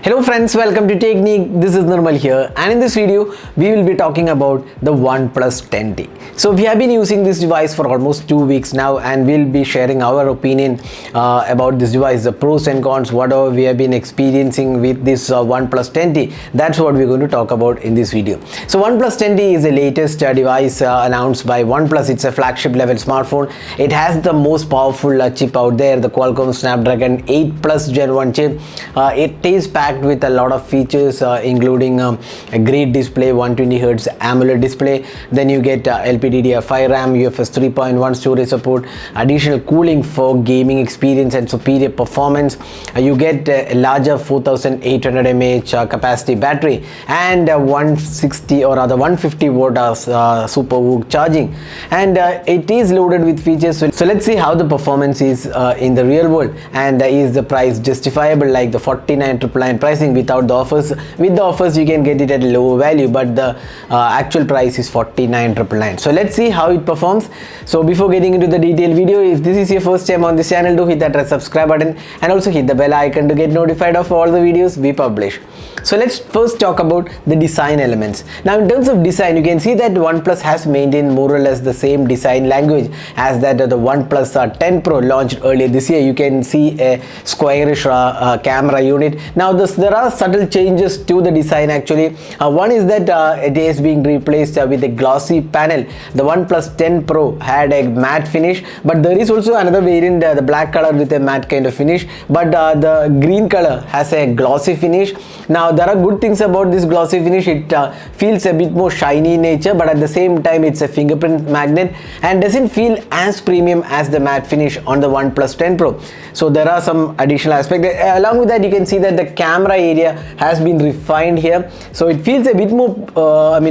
Hello friends, welcome to Technique. This is Nirmal here, and in this video we will be talking about the OnePlus 10T. So we have been using this device for almost 2 weeks now, and we'll be sharing our opinion about this device, the pros and cons, whatever we have been experiencing with this OnePlus 10T. That's what we're going to talk about in this video. So OnePlus 10T is the latest device announced by OnePlus. It's a flagship level smartphone. It has the most powerful chip out there, the Qualcomm Snapdragon 8 Plus Gen 1 chip. It is packed with a lot of features, including a great display, 120Hz AMOLED display. Then you get LPDDR5 RAM, UFS 3.1 storage support, additional cooling for gaming experience and superior performance. You get a larger 4800 mAh capacity battery and 160 or rather 150 watt super VOOC charging, and it is loaded with features. So let's see how the performance is in the real world, and is the price justifiable, like the 49,999 pricing without the offers. With the offers you can get it at a lower value, but the actual price is 49,999. So let's see how it performs. So before getting into the detailed video, if this is your first time on this channel, do hit that red subscribe button and also hit the bell icon to get notified of all the videos we publish. So let's first talk about the design elements. Now in terms of design, you can see that OnePlus has maintained more or less the same design language as that of the OnePlus 10 Pro launched earlier this year. You can see a squarish camera unit. Now there are subtle changes to the design actually. One is that it is being replaced with a glossy panel. The OnePlus 10 Pro had a matte finish, but there is also another variant, the black color with a matte kind of finish, but the green color has a glossy finish. Now there are good things about this glossy finish. It feels a bit more shiny in nature, but at the same time it's a fingerprint magnet and doesn't feel as premium as the matte finish on the OnePlus 10 Pro. So there are some additional aspects. Along with that, you can see that the camera area has been refined here, so it feels a bit more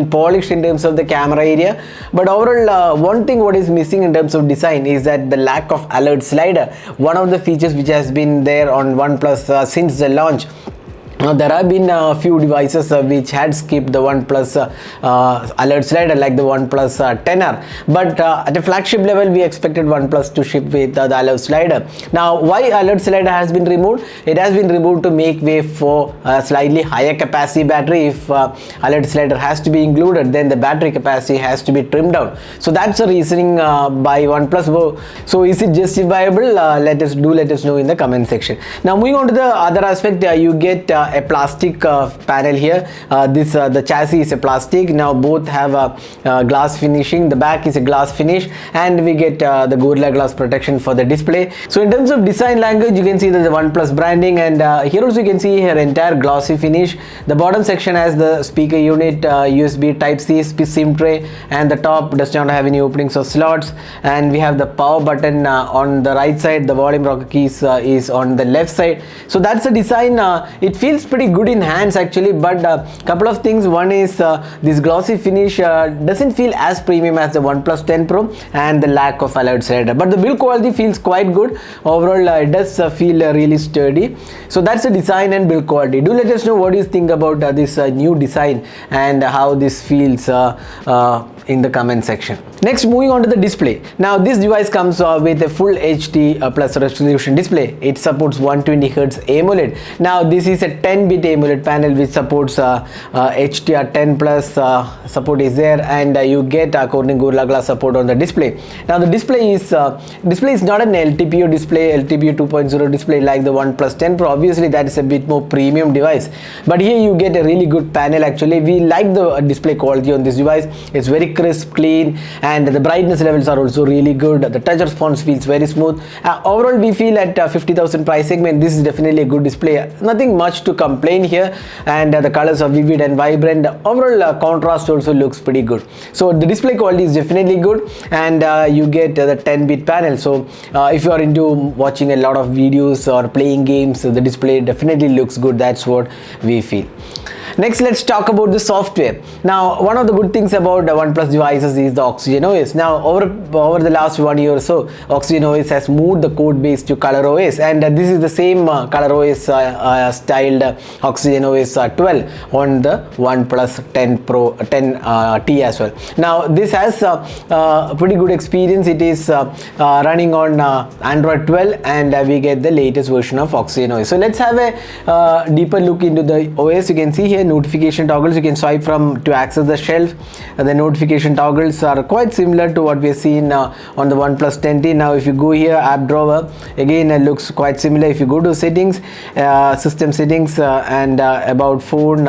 polished in terms of the camera area. But overall, one thing what is missing in terms of design is that the lack of alert slider, one of the features which has been there on OnePlus since the launch. Now there have been a few devices which had skipped the OnePlus alert slider, like the OnePlus 10R, but at a flagship level we expected OnePlus to ship with the alert slider. Now why alert slider has been removed? It has been removed to make way for a slightly higher capacity battery. If alert slider has to be included, then the battery capacity has to be trimmed down. So that's the reasoning by OnePlus. So is it justifiable? Let us know in the comment section. Now moving on to the other aspect, you get a plastic panel here. The chassis is a plastic. Now both have a glass finishing. The back is a glass finish, and we get the Gorilla Glass protection for the display. So in terms of design language, you can see that the OnePlus branding, and here also you can see her entire glossy finish. The bottom section has the speaker unit, USB Type-C SIM tray, and the top does not have any openings or slots. And we have the power button on the right side. The volume rocker keys is on the left side. So that's the design. It feels pretty good in hands actually, but couple of things. One is this glossy finish doesn't feel as premium as the OnePlus 10 Pro, and the lack of alert slider, but the build quality feels quite good. Overall it does feel really sturdy. So that's the design and build quality. Do let us know what you think about this new design and how this feels in the comment section. Next, moving on to the display. Now this device comes with a full HD plus resolution display. It supports 120Hz AMOLED. Now this is a 10-bit AMOLED panel which supports HDR10 plus support is there, and you get according Gorilla Glass support on the display. Now the display is not an LTPO display, LTPO 2.0 display like the OnePlus 10 Pro. Obviously that is a bit more premium device, but here you get a really good panel actually. We like the display quality on this device. It's very crisp, clean, and the brightness levels are also really good. The touch response feels very smooth. Overall we feel at 50,000 price segment, this is definitely a good display. Nothing much to complain here, and the colors are vivid and vibrant. Overall contrast also looks pretty good. So the display quality is definitely good, and you get the 10-bit panel. So if you are into watching a lot of videos or playing games, the display definitely looks good. That's what we feel. Next, let's talk about the software. Now, one of the good things about the OnePlus devices is the Oxygen OS. Now, over the last 1 year or so, Oxygen OS has moved the code base to Color OS, and this is the same Color OS styled Oxygen OS 12 on the OnePlus 10T as well. Now, this has pretty good experience. It is running on Android 12, and we get the latest version of Oxygen OS. So let's have a deeper look into the OS. You can see here notification toggles. You can swipe from to access the shelf. The notification toggles are quite similar to what we have seen on the OnePlus 10T. Now, if you go here, app drawer, again it looks quite similar. If you go to settings, system settings, and about phone,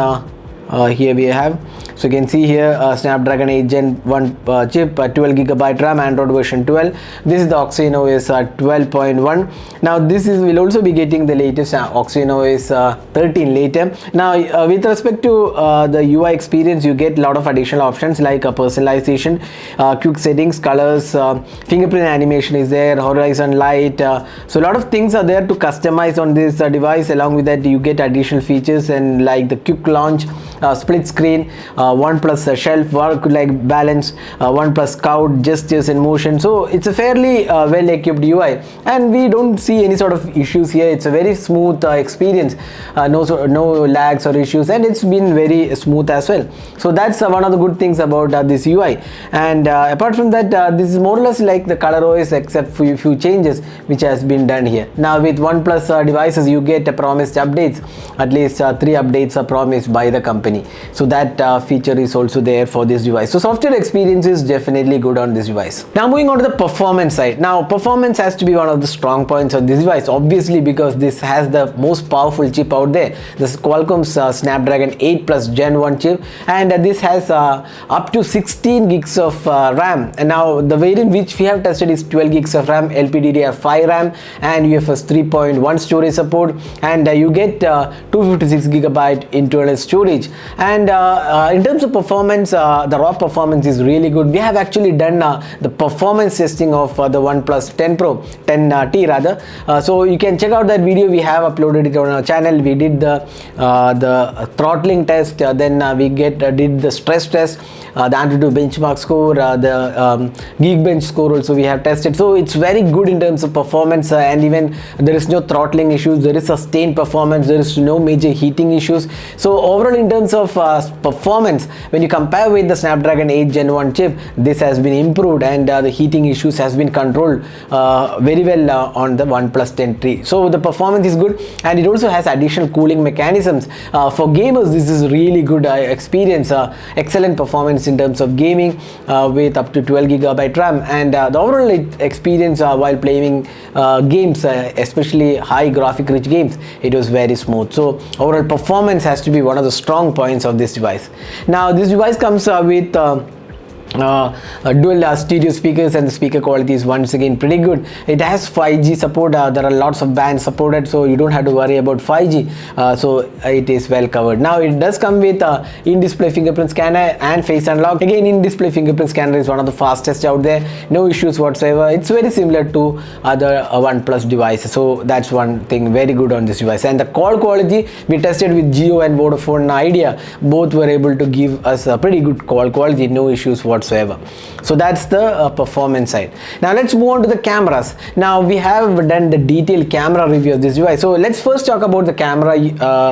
here we have, so you can see here Snapdragon 8 Gen 1 chip, 12GB RAM, Android version 12. This is the Oxygen OS 12.1. Now, this is will also be getting the latest Oxygen OS 13 later. Now, with respect to the UI experience, you get a lot of additional options like personalization, quick settings, colors, fingerprint animation is there, horizon light. So a lot of things are there to customize on this device. Along with that, you get additional features and like the quick launch, split screen, OnePlus shelf, work like balance, OnePlus Scout, gestures and motion. So it's a fairly well equipped UI, and we don't see any sort of issues here. It's a very smooth experience, no lags or issues, and it's been very smooth as well. So that's one of the good things about this UI. And apart from that, this is more or less like the Color OS, except for a few changes which has been done here. Now, with OnePlus devices, you get promised updates. At least 3 updates are promised by the company. So that feature is also there for this device. So software experience is definitely good on this device. Now, moving on to the performance side. Now, performance has to be one of the strong points of this device, obviously, because this has the most powerful chip out there. This is Qualcomm's Snapdragon 8 Plus Gen 1 chip, and this has up to 16 gigs of RAM. And now the variant which we have tested is 12 gigs of RAM, LPDDR5 RAM, and UFS 3.1 storage support, and you get 256GB internal storage. And in terms of performance, the raw performance is really good. We have actually done the performance testing of the OnePlus 10T rather. So you can check out that video. We have uploaded it on our channel. We did the throttling test, then we did the stress test, the Antutu benchmark score, the Geekbench score also we have tested. So it's very good in terms of performance, and even there is no throttling issues, there is sustained performance, there is no major heating issues. So overall, in terms of performance, when you compare with the Snapdragon 8 Gen 1 chip, this has been improved, and the heating issues has been controlled very well on the OnePlus 10T. So the performance is good, and it also has additional cooling mechanisms. For gamers, this is really good experience, excellent performance in terms of gaming with up to 12GB RAM, and the overall experience while playing games, especially high graphic rich games, it was very smooth. So overall performance has to be one of the strong points of this device. Now, this device comes with dual stereo speakers, and the speaker quality is once again pretty good. It has 5G support. There are lots of bands supported, so you don't have to worry about 5G. So it is well covered. Now, it does come with in-display fingerprint scanner and face unlock. Again, in-display fingerprint scanner is one of the fastest out there. No issues whatsoever. It's very similar to other OnePlus devices. So that's one thing very good on this device. And the call quality, we tested with Jio and Vodafone Idea. Both were able to give us a pretty good call quality. No issues whatsoever. So that's the performance side. Now let's move on to the cameras. Now we have done the detailed camera review of this device. So let's first talk about the camera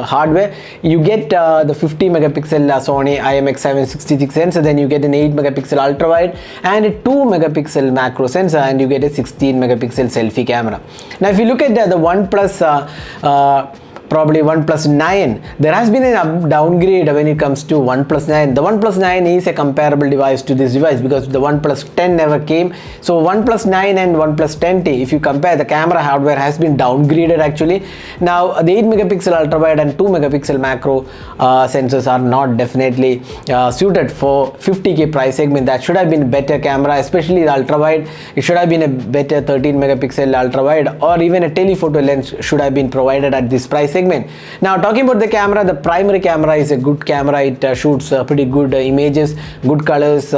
hardware. You get the 50 megapixel Sony IMX766 sensor, then you get an 8 megapixel ultra wide and a 2 megapixel macro sensor, and you get a 16 megapixel selfie camera. Now if you look at the OnePlus probably OnePlus 9, there has been a downgrade when it comes to OnePlus 9. The OnePlus 9 is a comparable device to this device because the OnePlus 10 never came. So OnePlus 9 and OnePlus 10T, if you compare, the camera hardware has been downgraded actually. Now the 8 megapixel ultra wide and 2 megapixel macro sensors are not definitely suited for 50k price segment. That should have been a better camera, especially the ultra wide. It should have been a better 13 megapixel ultra wide, or even a telephoto lens should have been provided at this price segment. Now talking about the camera, the primary camera is a good camera. It shoots pretty good images, good colors,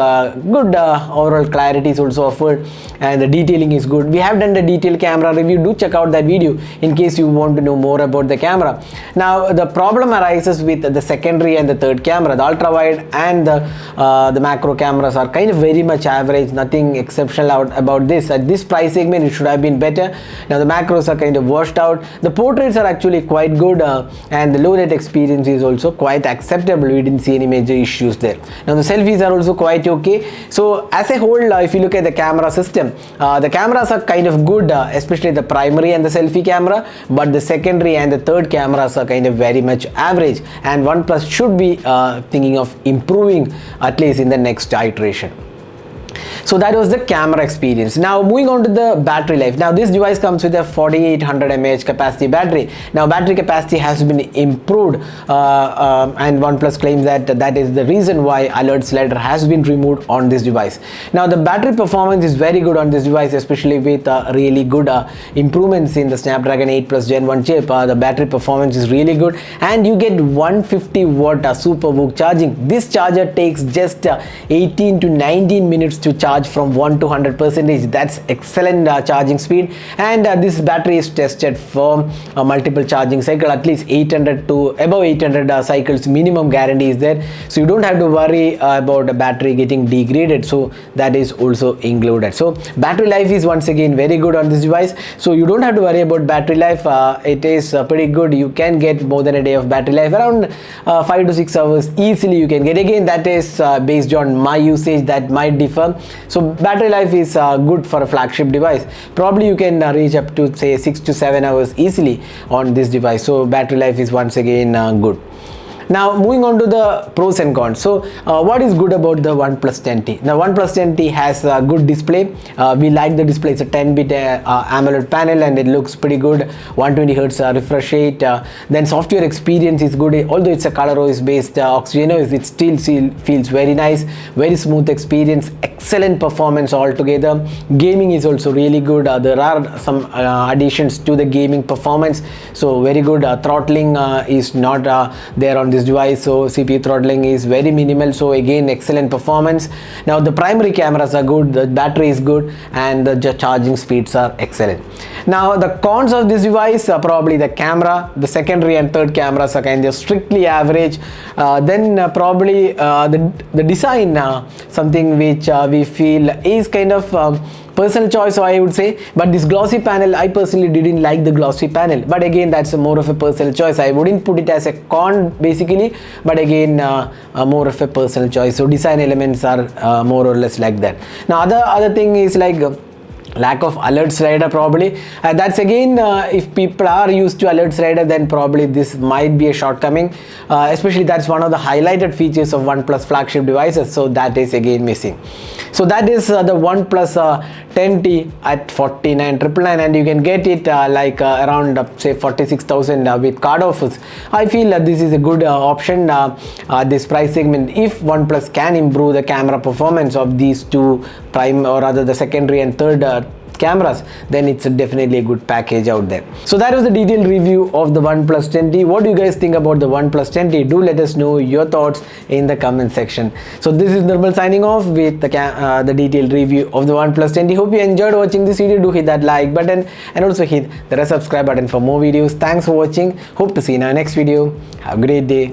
good overall clarity is also offered, and the detailing is good. We have done the detailed camera review. Do check out that video in case you want to know more about the camera. Now the problem arises with the secondary and the third camera. The ultra wide and the macro cameras are kind of very much average, nothing exceptional about this. At this price segment it should have been better. Now the macros are kind of washed out. The portraits are actually quite good, and the low light experience is also quite acceptable. We didn't see any major issues there. Now the selfies are also quite okay. So as a whole, if you look at the camera system, the cameras are kind of good, especially the primary and the selfie camera, but the secondary and the third cameras are kind of very much average, and OnePlus should be thinking of improving at least in the next iteration. So that was the camera experience. Now moving on to the battery life. Now this device comes with a 4800 mAh capacity battery. Now battery capacity has been improved, and OnePlus claims that that is the reason why alert slider has been removed on this device. Now the battery performance is very good on this device, especially with really good improvements in the Snapdragon 8 Plus Gen 1 chip. The battery performance is really good, and you get 150 watt SuperVOOC charging. This charger takes just 18 to 19 minutes to charge from 1 to 100%. That's excellent charging speed, and this battery is tested for a multiple charging cycle, at least 800 to above 800 cycles minimum guarantee is there, so you don't have to worry about the battery getting degraded. So that is also included. So battery life is once again very good on this device, so you don't have to worry about battery life. It is pretty good. You can get more than a day of battery life, around 5 to 6 hours easily you can get. Again, that is based on my usage, that might differ. So battery life is good for a flagship device. Probably you can reach up to say 6 to 7 hours easily on this device. So battery life is once again good. Now moving on to the pros and cons. So what is good about the OnePlus 10T? Now OnePlus 10T has a good display. We like the display. It's a 10-bit AMOLED panel, and it looks pretty good. 120 Hz refresh rate. Then software experience is good. Although it's a ColorOS based Oxygen OS, it still feels very nice. Very smooth experience. Excellent performance altogether. Gaming is also really good. There are some additions to the gaming performance. So very good. Throttling is not there on this device, so CPU throttling is very minimal. So again, excellent performance. Now the primary cameras are good, the battery is good, and the charging speeds are excellent. Now the cons of this device, probably the camera, the secondary and third cameras are kind of strictly average. Then probably the design, something which we feel is kind of personal choice, so I would say. But this glossy panel, I personally didn't like the glossy panel, but again, that's more of a personal choice. I wouldn't put it as a con basically, but again, more of a personal choice. So design elements are more or less like that. Now other thing is like lack of alert slider, probably that's again, if people are used to alert slider, then probably this might be a shortcoming, especially that's one of the highlighted features of OnePlus flagship devices, so that is again missing. So that is the OnePlus 10T at 49,999, and you can get it around say 46,000 with card offers. I feel that this is a good option this price segment. If OnePlus can improve the camera performance of these two prime, or rather the secondary and third cameras, then it's definitely a good package out there. So that was the detailed review of the OnePlus 10T. What do you guys think about the OnePlus 10T? Do let us know your thoughts in the comment section. So this is Nirmal signing off with the detailed review of the OnePlus 10T. Hope you enjoyed watching this video. Do hit that like button and also hit the subscribe button for more videos. Thanks for watching. Hope to see you in our next video. Have a great day.